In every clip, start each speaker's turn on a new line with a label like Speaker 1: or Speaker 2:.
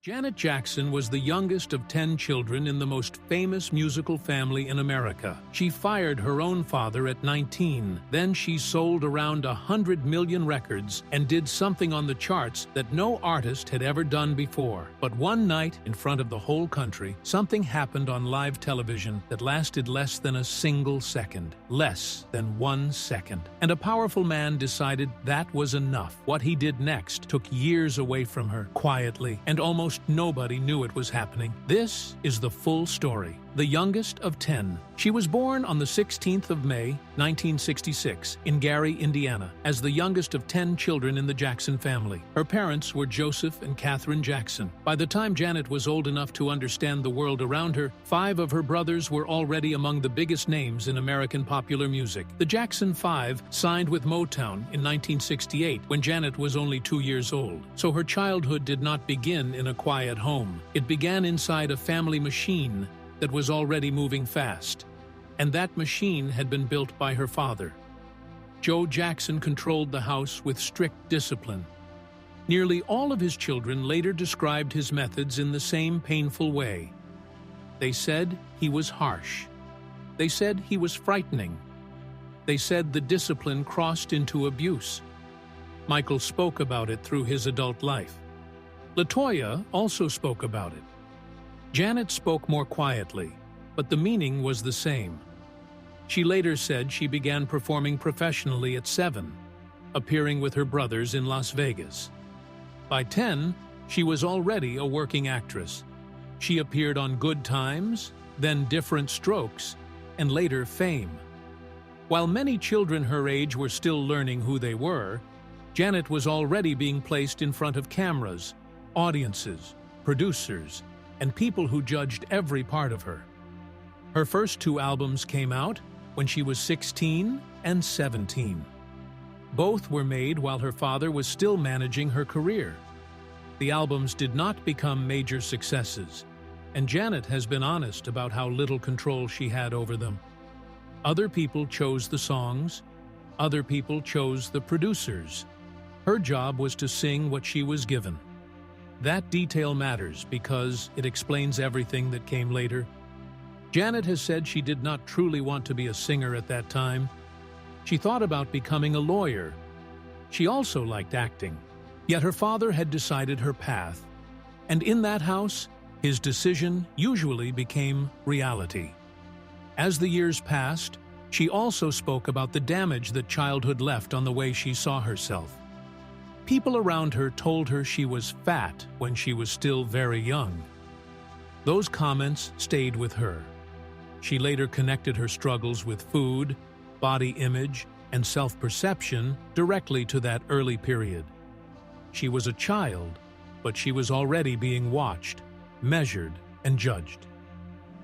Speaker 1: Janet Jackson was the youngest of 10 children in the most famous musical family in America. She fired her own father at 19. Then she sold around 100 million records and did something on the charts that no artist had ever done before. But one night, in front of the whole country, something happened on live television that lasted less than a single second. Less than 1 second. And a powerful man decided that was enough. What he did next took years away from her, quietly, and almost nobody knew it was happening. This is the full story. The youngest of 10. She was born on the 16th of May, 1966, in Gary, Indiana, as the youngest of 10 children in the Jackson family. Her parents were Joseph and Catherine Jackson. By the time Janet was old enough to understand the world around her, 5 of her brothers were already among the biggest names in American popular music. The Jackson 5 signed with Motown in 1968 when Janet was only 2 years old, so her childhood did not begin in a quiet home. It began inside a family machine that was already moving fast, and that machine had been built by her father. Joe Jackson controlled the house with strict discipline. Nearly all of his children later described his methods in the same painful way. They said he was harsh. They said he was frightening. They said the discipline crossed into abuse. Michael spoke about it through his adult life. LaToya also spoke about it. Janet spoke more quietly, but the meaning was the same. She later said she began performing professionally at 7, appearing with her brothers in Las Vegas. By 10, she was already a working actress. She appeared on Good Times, then Different Strokes, and later Fame. While many children her age were still learning who they were, Janet was already being placed in front of cameras, audiences, producers, and people who judged every part of her. Her first 2 albums came out when she was 16 and 17. Both were made while her father was still managing her career. The albums did not become major successes, and Janet has been honest about how little control she had over them. Other people chose the songs, other people chose the producers. Her job was to sing what she was given. That detail matters because it explains everything that came later. Janet has said she did not truly want to be a singer at that time. She thought about becoming a lawyer. She also liked acting. Yet her father had decided her path, and in that house, his decision usually became reality. As the years passed, she also spoke about the damage that childhood left on the way she saw herself. People around her told her she was fat when she was still very young. Those comments stayed with her. She later connected her struggles with food, body image, and self-perception directly to that early period. She was a child, but she was already being watched, measured, and judged.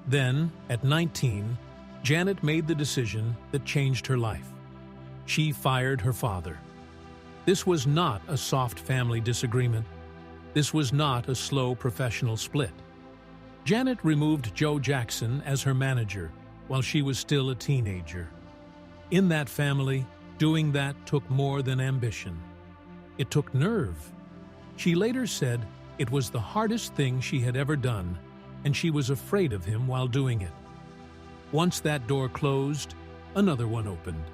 Speaker 1: Then, at 19, Janet made the decision that changed her life. She fired her father. This was not a soft family disagreement. This was not a slow professional split. Janet removed Joe Jackson as her manager while she was still a teenager. In that family, doing that took more than ambition. It took nerve. She later said it was the hardest thing she had ever done, and she was afraid of him while doing it. Once that door closed, another one opened.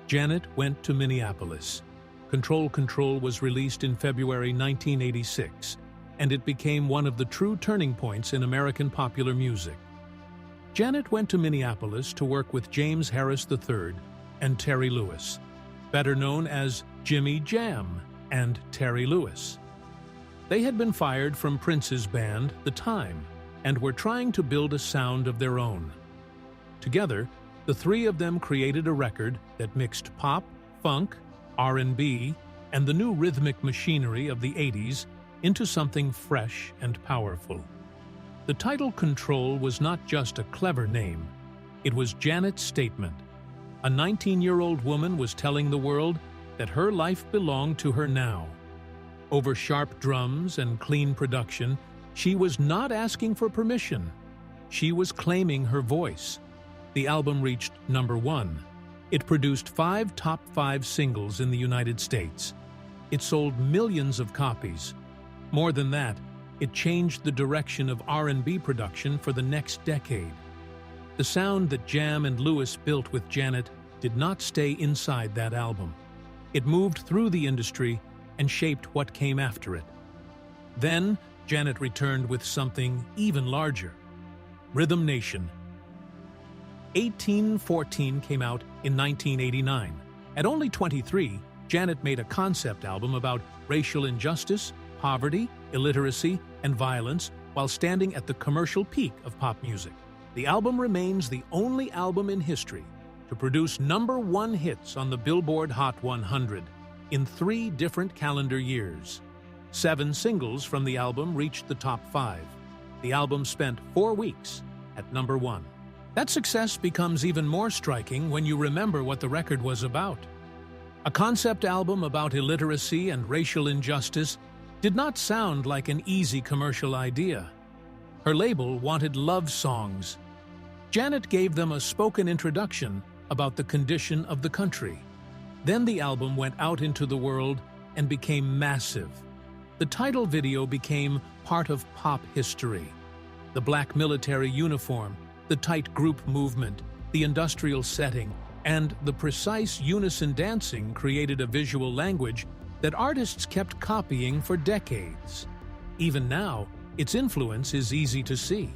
Speaker 1: Janet went to Minneapolis. Control was released in February 1986, and it became one of the true turning points in American popular music. Janet went to Minneapolis to work with James Harris III and Terry Lewis, better known as Jimmy Jam and Terry Lewis. They had been fired from Prince's band, The Time, and were trying to build a sound of their own. Together, the 3 of them created a record that mixed pop, funk, R&B, and the new rhythmic machinery of the 80s into something fresh and powerful. The title Control was not just a clever name. It was Janet's statement. A 19-year-old woman was telling the world that her life belonged to her now. Over sharp drums and clean production, she was not asking for permission. She was claiming her voice. The album reached #1. It produced 5 top 5 singles in the United States. It sold millions of copies. More than that, It changed the direction of R&B production for the next decade. The sound that Jam and Lewis built with Janet did not stay inside that album. It moved through the industry and shaped what came after it. Then, Janet returned with something even larger: Rhythm Nation. 1814 came out in 1989. At only 23, Janet made a concept album about racial injustice, poverty, illiteracy, and violence while standing at the commercial peak of pop music. The album remains the only album in history to produce #1 hits on the Billboard Hot 100 in 3 different calendar years. 7 singles from the album reached the top 5. The album spent 4 weeks at #1. That success becomes even more striking when you remember what the record was about. A concept album about illiteracy and racial injustice did not sound like an easy commercial idea. Her label wanted love songs. Janet gave them a spoken introduction about the condition of the country. Then the album went out into the world and became massive. The title video became part of pop history. The black military uniform, the tight group movement, the industrial setting, and the precise unison dancing created a visual language that artists kept copying for decades. Even now, its influence is easy to see.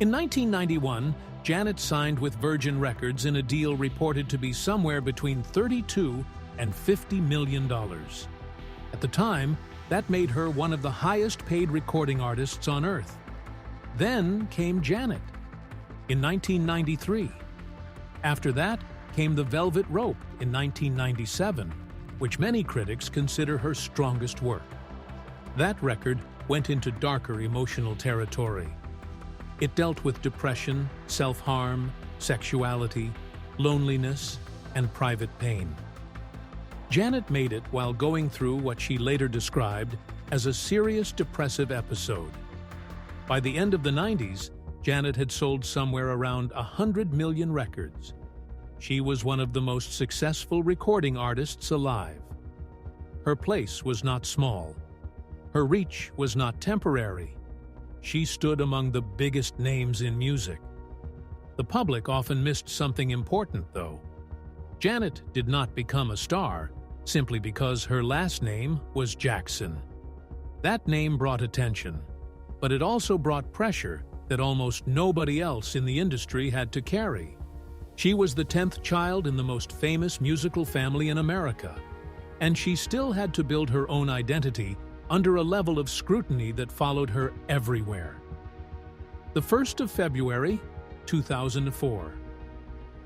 Speaker 1: In 1991, Janet signed with Virgin Records in a deal reported to be somewhere between $32 and $50 million. At the time, that made her one of the highest-paid recording artists on earth. Then came Janet in 1993. After that came The Velvet Rope in 1997, which many critics consider her strongest work. That record went into darker emotional territory. It dealt with depression, self-harm, sexuality, loneliness, and private pain. Janet made it while going through what she later described as a serious depressive episode. By the end of the 90s, Janet had sold somewhere around 100 million records. She was one of the most successful recording artists alive. Her place was not small. Her reach was not temporary. She stood among the biggest names in music. The public often missed something important, though. Janet did not become a star simply because her last name was Jackson. That name brought attention, but it also brought pressure that almost nobody else in the industry had to carry. She was the 10th child in the most famous musical family in America, and she still had to build her own identity under a level of scrutiny that followed her everywhere. The 1st of February, 2004.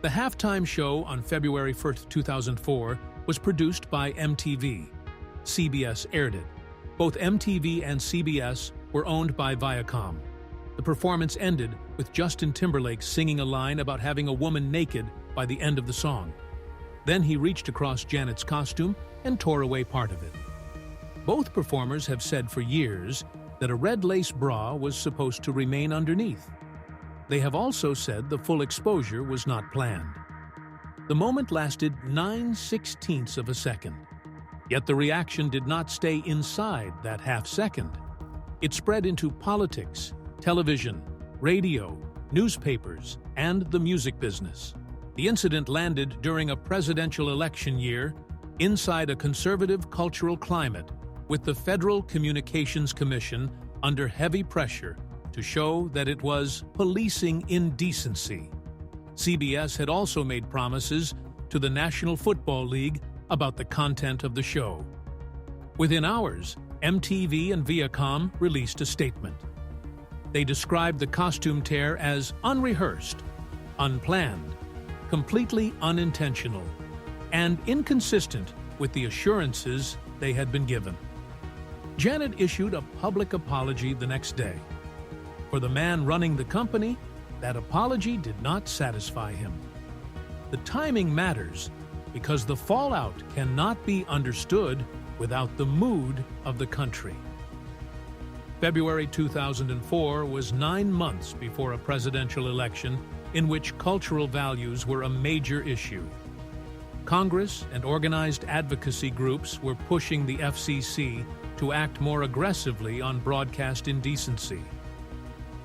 Speaker 1: The halftime show on February 1st, 2004 was produced by MTV. CBS aired it. Both MTV and CBS were owned by Viacom. The performance ended with Justin Timberlake singing a line about having a woman naked by the end of the song. Then he reached across Janet's costume and tore away part of it. Both performers have said for years that a red lace bra was supposed to remain underneath. They have also said the full exposure was not planned. The moment lasted 9/16 of a second. Yet the reaction did not stay inside that half second. It spread into politics, television, radio, newspapers, and the music business. The incident landed during a presidential election year inside a conservative cultural climate, with the Federal Communications Commission under heavy pressure to show that it was policing indecency. CBS had also made promises to the National Football League about the content of the show. Within hours, MTV and Viacom released a statement. They described the costume tear as unrehearsed, unplanned, completely unintentional, and inconsistent with the assurances they had been given. Janet issued a public apology the next day. For the man running the company, that apology did not satisfy him. The timing matters because the fallout cannot be understood without the mood of the country. February 2004 was 9 months before a presidential election in which cultural values were a major issue. Congress and organized advocacy groups were pushing the FCC to act more aggressively on broadcast indecency.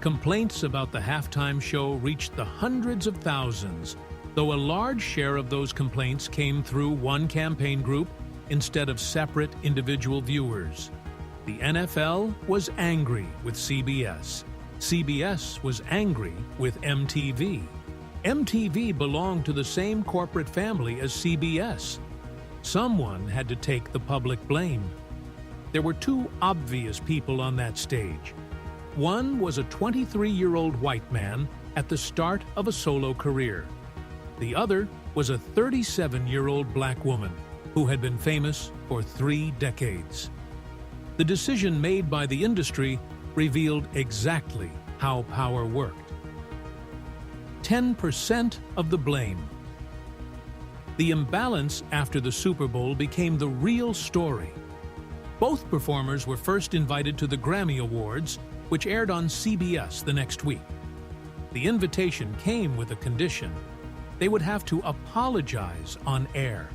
Speaker 1: Complaints about the halftime show reached the hundreds of thousands, though a large share of those complaints came through one campaign group instead of separate individual viewers. The NFL was angry with CBS. CBS was angry with MTV. MTV belonged to the same corporate family as CBS. Someone had to take the public blame. There were two obvious people on that stage. One was a 23-year-old white man at the start of a solo career. The other was a 37-year-old black woman who had been famous for 3 decades. The decision made by the industry revealed exactly how power worked. 10% of the blame. The imbalance after the Super Bowl became the real story. Both performers were first invited to the Grammy Awards, which aired on CBS the next week. The invitation came with a condition. They would have to apologize on air.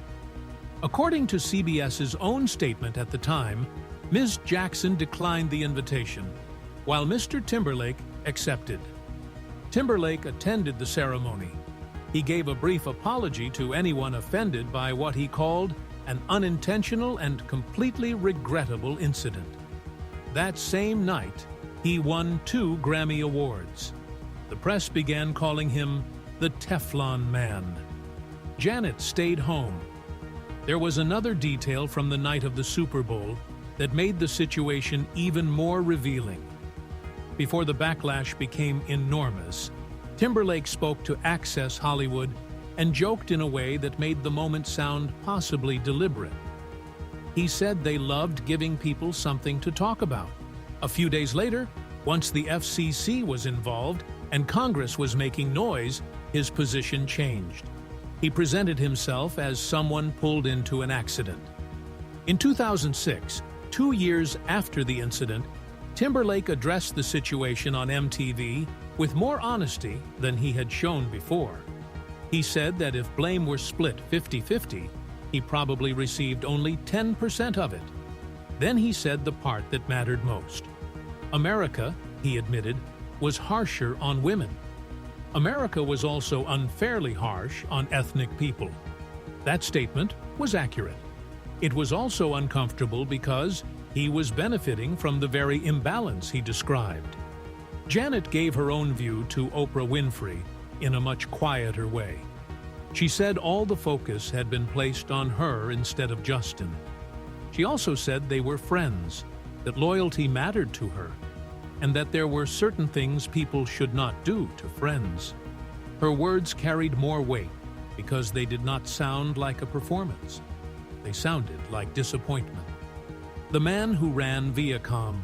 Speaker 1: According to CBS's own statement at the time, Ms. Jackson declined the invitation, while Mr. Timberlake accepted. Timberlake attended the ceremony. He gave a brief apology to anyone offended by what he called an unintentional and completely regrettable incident. That same night, he won 2 Grammy Awards. The press began calling him the Teflon Man. Janet stayed home. There was another detail from the night of the Super Bowl that made the situation even more revealing. Before the backlash became enormous, Timberlake spoke to Access Hollywood and joked in a way that made the moment sound possibly deliberate. He said they loved giving people something to talk about. A few days later, once the FCC was involved and Congress was making noise, his position changed. He presented himself as someone pulled into an accident. In 2006, 2 years after the incident, Timberlake addressed the situation on MTV with more honesty than he had shown before. He said that if blame were split 50-50, he probably received only 10% of it. Then he said the part that mattered most. America, he admitted, was harsher on women. America was also unfairly harsh on ethnic people. That statement was accurate. It was also uncomfortable because he was benefiting from the very imbalance he described. Janet gave her own view to Oprah Winfrey in a much quieter way. She said all the focus had been placed on her instead of Justin. She also said they were friends, that loyalty mattered to her, and that there were certain things people should not do to friends. Her words carried more weight because they did not sound like a performance. They sounded like disappointment. The man who ran Viacom.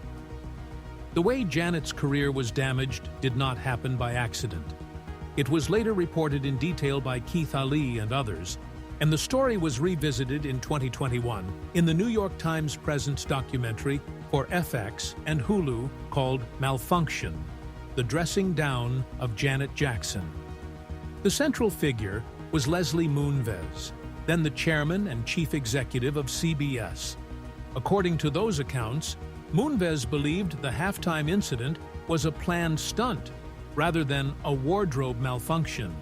Speaker 1: The way Janet's career was damaged did not happen by accident. It was later reported in detail by Keith Ali and others, and the story was revisited in 2021 in the New York Times Presents documentary for FX and Hulu called Malfunction: The Dressing Down of Janet Jackson. The central figure was Leslie Moonves, then the chairman and chief executive of CBS. According to those accounts, Moonves believed the halftime incident was a planned stunt rather than a wardrobe malfunction.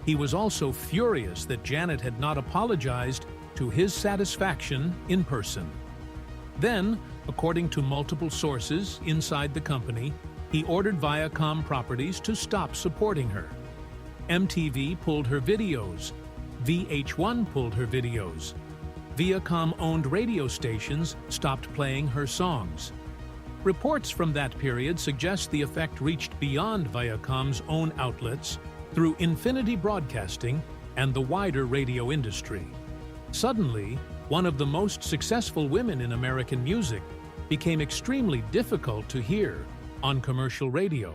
Speaker 1: He was also furious that Janet had not apologized to his satisfaction in person. Then, according to multiple sources inside the company, he ordered Viacom Properties to stop supporting her. MTV pulled her videos. VH1 pulled her videos. Viacom-owned radio stations stopped playing her songs. Reports from that period suggest the effect reached beyond Viacom's own outlets through Infinity Broadcasting and the wider radio industry. Suddenly, one of the most successful women in American music became extremely difficult to hear on commercial radio.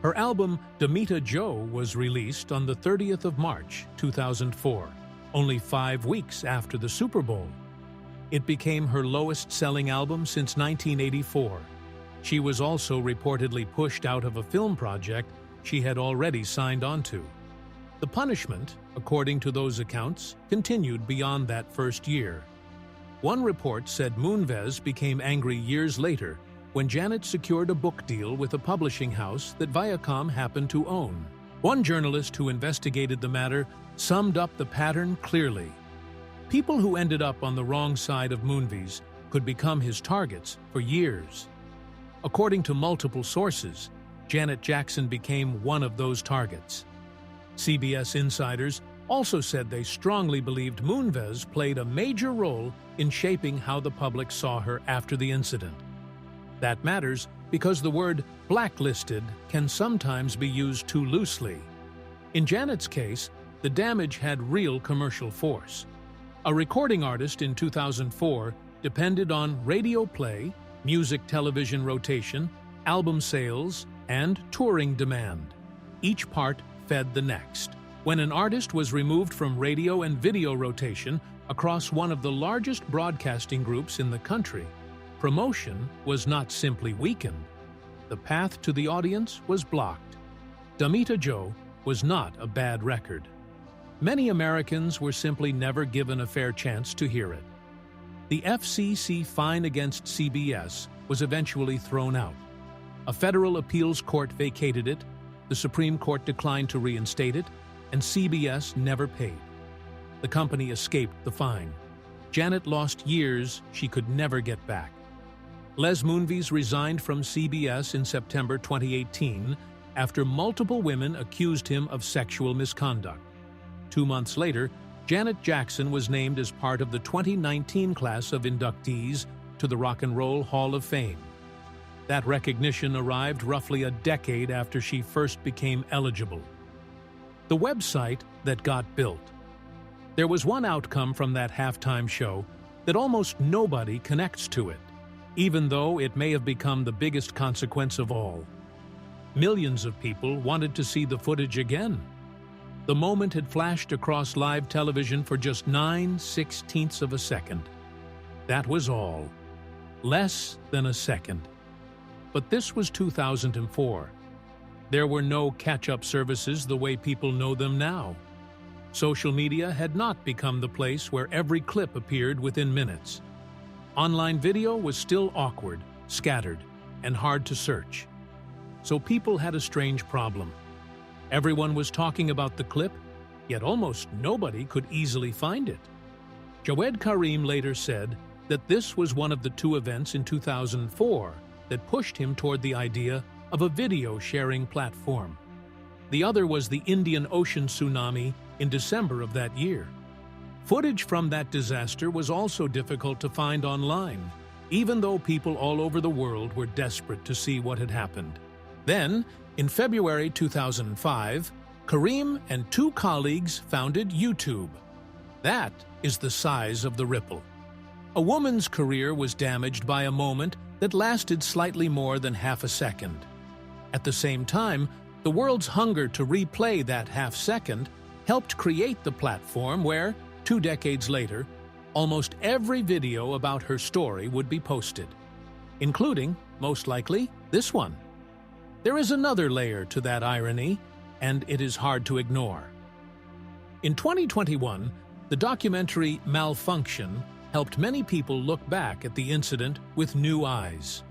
Speaker 1: Her album Damita Jo was released on the 30th of March, 2004, only 5 weeks after the Super Bowl. It became her lowest-selling album since 1984. She was also reportedly pushed out of a film project she had already signed on to. The punishment, according to those accounts, continued beyond that first year. One report said Moonves became angry years later when Janet secured a book deal with a publishing house that Viacom happened to own. One journalist who investigated the matter summed up the pattern clearly. People who ended up on the wrong side of Moonves could become his targets for years. According to multiple sources, Janet Jackson became one of those targets. CBS insiders also said they strongly believed Moonves played a major role in shaping how the public saw her after the incident. That matters because the word blacklisted can sometimes be used too loosely. In Janet's case, the damage had real commercial force. A recording artist in 2004 depended on radio play, music television rotation, album sales, and touring demand. Each part fed the next. When an artist was removed from radio and video rotation across one of the largest broadcasting groups in the country, promotion was not simply weakened. The path to the audience was blocked. Damita Jo was not a bad record. Many Americans were simply never given a fair chance to hear it. The FCC fine against CBS was eventually thrown out. A federal appeals court vacated it, the Supreme Court declined to reinstate it, and CBS never paid. The company escaped the fine. Janet lost years she could never get back. Les Moonves resigned from CBS in September 2018 after multiple women accused him of sexual misconduct. 2 months later, Janet Jackson was named as part of the 2019 class of inductees to the Rock and Roll Hall of Fame. That recognition arrived roughly a decade after she first became eligible. The website that got built. There was one outcome from that halftime show that almost nobody connects to it, even though it may have become the biggest consequence of all. Millions of people wanted to see the footage again. The moment had flashed across live television for just 9/16 of a second. That was all. Less than a second. But this was 2004. There were no catch-up services the way people know them now. Social media had not become the place where every clip appeared within minutes. Online video was still awkward, scattered, and hard to search. So people had a strange problem. Everyone was talking about the clip, yet almost nobody could easily find it. Jawed Karim later said that this was one of the two events in 2004 that pushed him toward the idea of a video-sharing platform. The other was the Indian Ocean tsunami in December of that year. Footage from that disaster was also difficult to find online, even though people all over the world were desperate to see what had happened. Then, in February 2005, Karim and two colleagues founded YouTube. That is the size of the ripple. A woman's career was damaged by a moment that lasted slightly more than half a second. At the same time, the world's hunger to replay that half second helped create the platform where, 2 decades later, almost every video about her story would be posted, including, most likely, this one. There is another layer to that irony, and it is hard to ignore. In 2021, the documentary Malfunction helped many people look back at the incident with new eyes.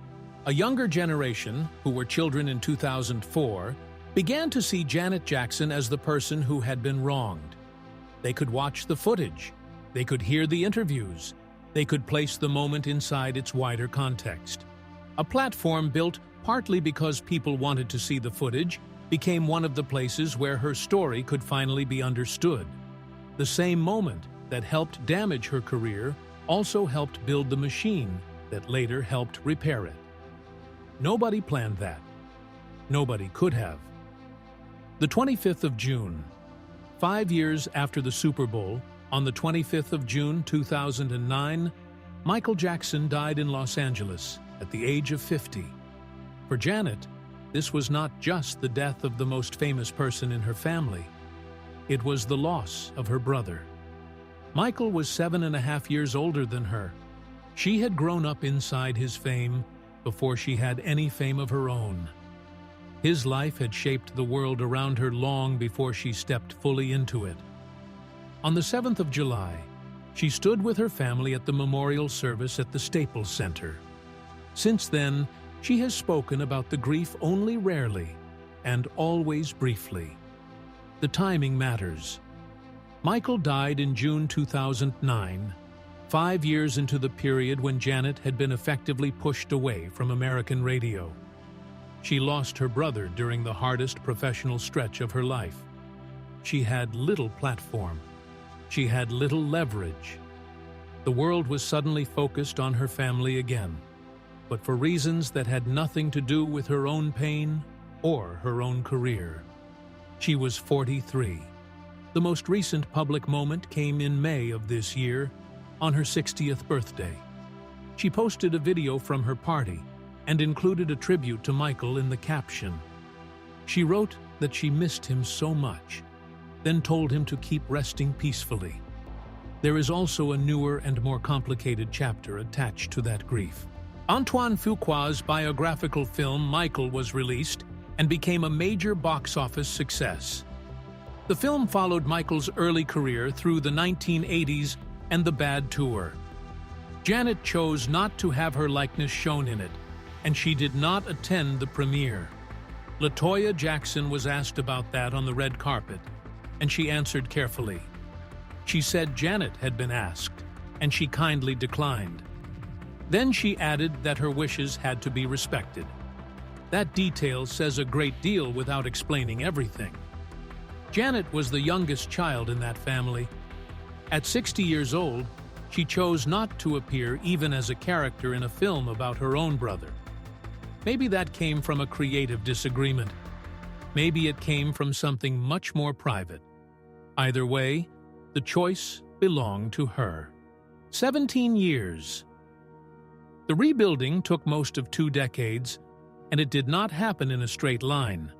Speaker 1: A younger generation, who were children in 2004, began to see Janet Jackson as the person who had been wronged. They could watch the footage, they could hear the interviews, they could place the moment inside its wider context. A platform built partly because people wanted to see the footage became one of the places where her story could finally be understood. The same moment that helped damage her career also helped build the machine that later helped repair it. Nobody planned that. Nobody could have. The 25th of June. 5 years after the Super Bowl, on the 25th of June 2009, Michael Jackson died in Los Angeles at the age of 50. For Janet, this was not just the death of the most famous person in her family. It was the loss of her brother. Michael was 7.5 years older than her. She had grown up inside his fame before she had any fame of her own. His life had shaped the world around her long before she stepped fully into it. On the 7th of July, she stood with her family at the memorial service at the Staples Center. Since then, she has spoken about the grief only rarely and always briefly. The timing matters. Michael died in June 2009, 5 years into the period when Janet had been effectively pushed away from American radio. She lost her brother during the hardest professional stretch of her life. She had little platform. She had little leverage. The world was suddenly focused on her family again, but for reasons that had nothing to do with her own pain or her own career. She was 43. The most recent public moment came in May of this year, on her 60th birthday. She posted a video from her party and included a tribute to Michael in the caption. She wrote that she missed him so much, then told him to keep resting peacefully. There is also a newer and more complicated chapter attached to that grief. Antoine Fuqua's biographical film Michael was released and became a major box office success. The film followed Michael's early career through the 1980s and the Bad Tour. Janet chose not to have her likeness shown in it, and she did not attend the premiere. LaToya Jackson was asked about that on the red carpet, and she answered carefully. She said Janet had been asked, and she kindly declined. Then she added that her wishes had to be respected. That detail says a great deal without explaining everything. Janet was the youngest child in that family. At 60 years old, she chose not to appear even as a character in a film about her own brother. Maybe that came from a creative disagreement. Maybe it came from something much more private. Either way, the choice belonged to her. 17 years. The rebuilding took most of 2 decades, and it did not happen in a straight line.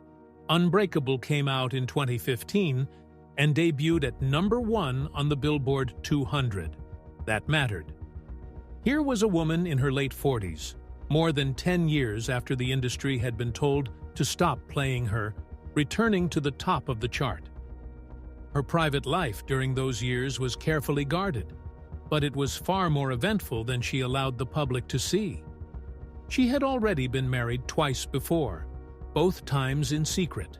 Speaker 1: Unbreakable came out in 2015 and debuted at #1 on the Billboard 200. That mattered. Here was a woman in her late 40s, more than 10 years after the industry had been told to stop playing her, returning to the top of the chart. Her private life during those years was carefully guarded, but it was far more eventful than she allowed the public to see. She had already been married twice before, both times in secret.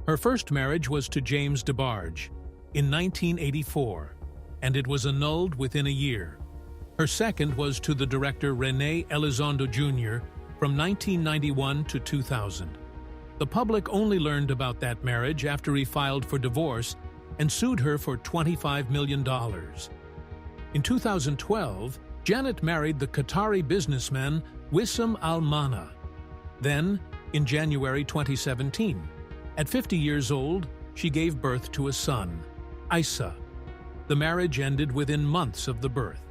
Speaker 1: Her first marriage was to James DeBarge in 1984, and it was annulled within a year. Her second was to the director René Elizondo Jr. from 1991 to 2000. The public only learned about that marriage after he filed for divorce and sued her for $25 million. In 2012, Janet married the Qatari businessman Wissam Al-Mana. Then, in January 2017, at 50 years old, she gave birth to a son, Isa. The marriage ended within months of the birth.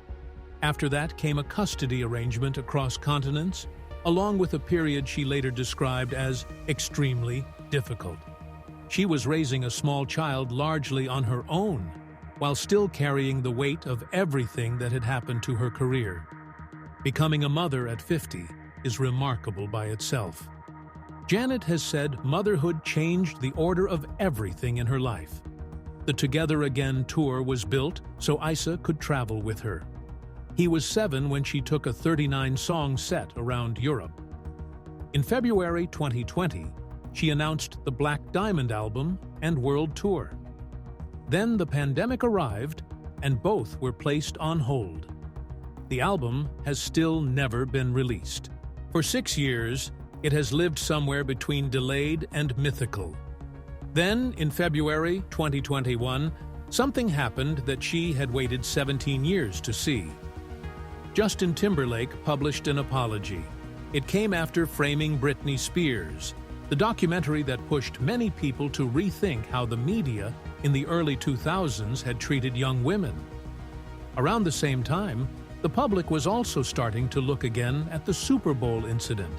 Speaker 1: After that came a custody arrangement across continents, along with a period she later described as extremely difficult. She was raising a small child largely on her own, while still carrying the weight of everything that had happened to her career. Becoming a mother at 50 is remarkable by itself. Janet has said motherhood changed the order of everything in her life. The Together Again tour was built so Isa could travel with her. He was 7 when she took a 39-song set around Europe. In February 2020, she announced the Black Diamond album and world tour. Then the pandemic arrived, and both were placed on hold. The album has still never been released. For 6 years, it has lived somewhere between delayed and mythical. Then, in February 2021, something happened that she had waited 17 years to see. Justin Timberlake published an apology. It came after Framing Britney Spears, the documentary that pushed many people to rethink how the media in the early 2000s had treated young women. Around the same time, the public was also starting to look again at the Super Bowl incident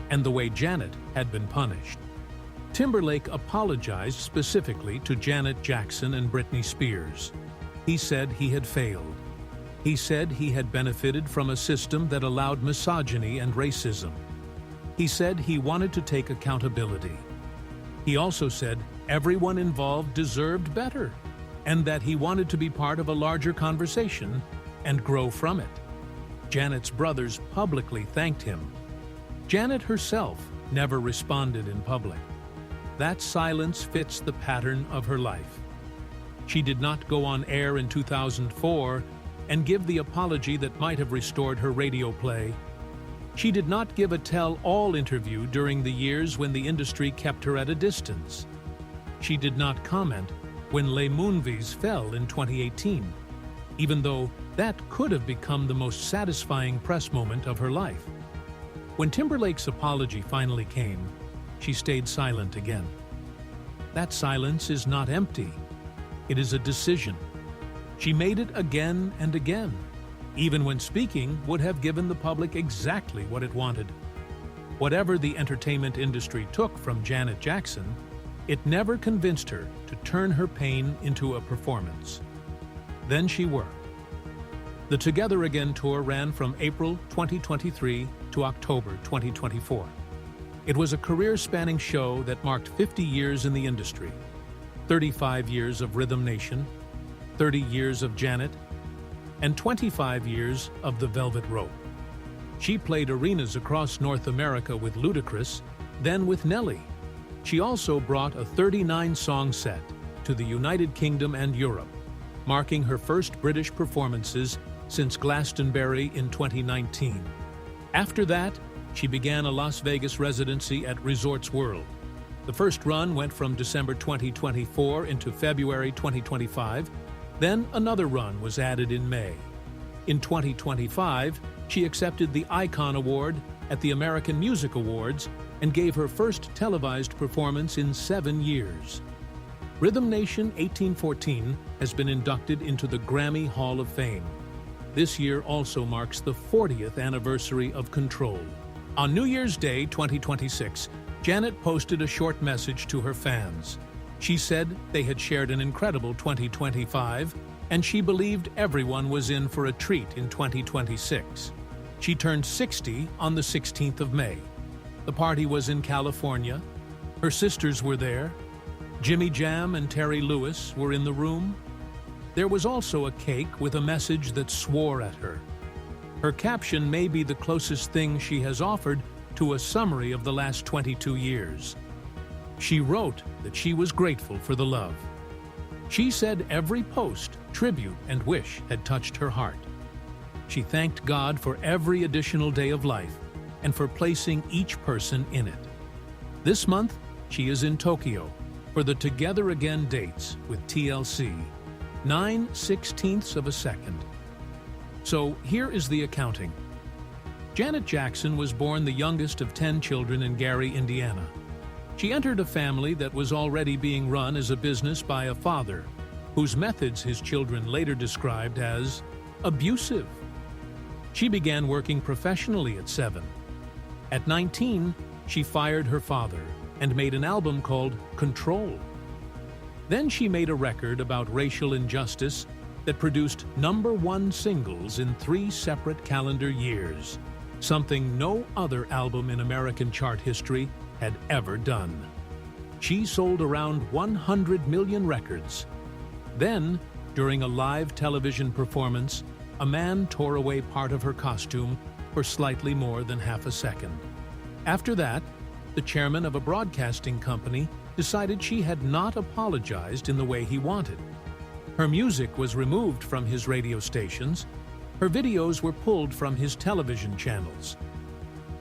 Speaker 1: and the way Janet had been punished. Timberlake apologized specifically to Janet Jackson and Britney Spears. He said he had failed. He said he had benefited from a system that allowed misogyny and racism. He said he wanted to take accountability. He also said everyone involved deserved better, and that he wanted to be part of a larger conversation and grow from it. Janet's brothers publicly thanked him. Janet herself never responded in public. That silence fits the pattern of her life. She did not go on air in 2004 and give the apology that might have restored her radio play. She did not give a tell-all interview during the years when the industry kept her at a distance. She did not comment when Les Moonves fell in 2018, even though that could have become the most satisfying press moment of her life. When Timberlake's apology finally came, she stayed silent again. That silence is not empty. It is a decision. She made it again and again, even when speaking would have given the public exactly what it wanted. Whatever the entertainment industry took from Janet Jackson, it never convinced her to turn her pain into a performance. Then she worked. The Together Again tour ran from April 2023 to October 2024. It was a career-spanning show that marked 50 years in the industry, 35 years of Rhythm Nation, 30 years of Janet, and 25 years of The Velvet Rope. She played arenas across North America with Ludacris, then with Nelly. She also brought a 39-song set to the United Kingdom and Europe, marking her first British performances since Glastonbury in 2019. After that, she began a Las Vegas residency at Resorts World. The first run went from December 2024 into February 2025, then another run was added in May. In 2025, she accepted the Icon Award at the American Music Awards and gave her first televised performance in 7 years. Rhythm Nation 1814 has been inducted into the Grammy Hall of Fame. This year also marks the 40th anniversary of Control. On New Year's Day 2026, Janet posted a short message to her fans. She said they had shared an incredible 2025, and she believed everyone was in for a treat in 2026. She turned 60 on the 16th of May. The party was in California. Her sisters were there. Jimmy Jam and Terry Lewis were in the room. There was also a cake with a message that swore at her. Her caption may be the closest thing she has offered to a summary of the last 22 years. She wrote that she was grateful for the love. She said every post, tribute, and wish had touched her heart. She thanked God for every additional day of life and for placing each person in it. This month, she is in Tokyo for the Together Again dates with TLC, 9/16 of a second. So here is the accounting. Janet Jackson was born the youngest of 10 children in Gary, Indiana. She entered a family that was already being run as a business by a father, whose methods his children later described as abusive. She began working professionally at 7. At 19, she fired her father and made an album called Control. Then she made a record about racial injustice that produced #1 singles in 3 separate calendar years, something no other album in American chart history had ever done. She sold around 100 million records. Then, during a live television performance, a man tore away part of her costume for slightly more than half a second. After that, the chairman of a broadcasting company decided she had not apologized in the way he wanted. Her music was removed from his radio stations. Her videos were pulled from his television channels.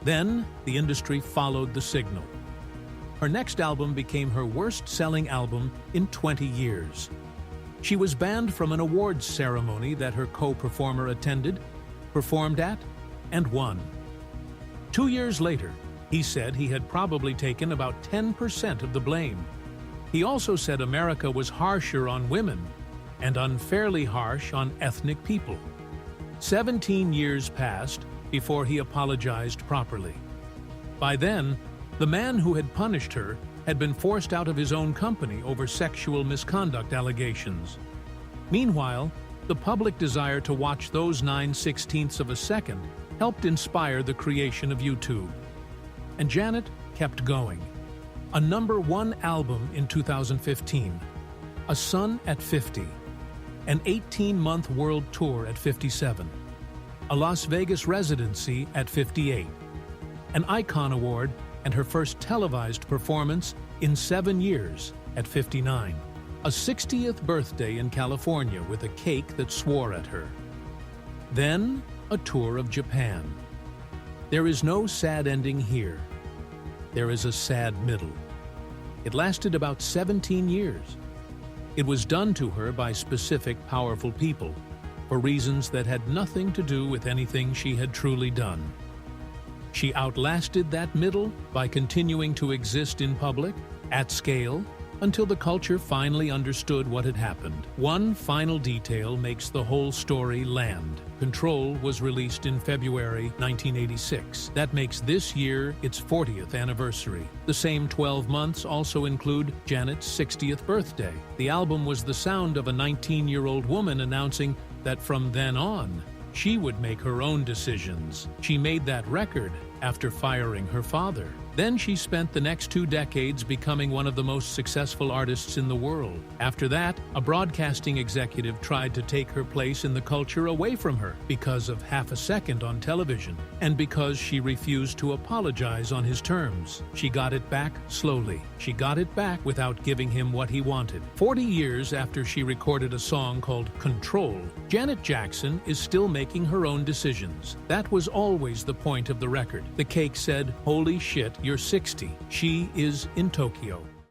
Speaker 1: Then, the industry followed the signal. Her next album became her worst-selling album in 20 years. She was banned from an awards ceremony that her co-performer attended, performed at, and won. 2 years later, he said he had probably taken about 10% of the blame. He also said America was harsher on women and unfairly harsh on ethnic people. 17 years passed before he apologized properly. By then, the man who had punished her had been forced out of his own company over sexual misconduct allegations. Meanwhile, the public desire to watch those 9/16 of a second helped inspire the creation of YouTube. And Janet kept going. A #1 album in 2015, a son at 50, an 18-month world tour at 57, a Las Vegas residency at 58, an Icon Award and her first televised performance in 7 years at 59, a 60th birthday in California with a cake that swore at her. Then, a tour of Japan. There is no sad ending here. There is a sad middle. It lasted about 17 years. It was done to her by specific powerful people, for reasons that had nothing to do with anything she had truly done. She outlasted that middle by continuing to exist in public, at scale, until the culture finally understood what had happened. One final detail makes the whole story land. Control was released in February 1986. That makes this year its 40th anniversary. The same 12 months also include Janet's 60th birthday. The album was the sound of a 19-year-old woman announcing that from then on, she would make her own decisions. She made that record after firing her father. Then she spent the next 2 decades becoming one of the most successful artists in the world. After that, a broadcasting executive tried to take her place in the culture away from her because of half a second on television, and because she refused to apologize on his terms. She got it back slowly. She got it back without giving him what he wanted. 40 years after she recorded a song called Control, Janet Jackson is still making her own decisions. That was always the point of the record. The cake said, "Holy shit, you're 60. She is in Tokyo."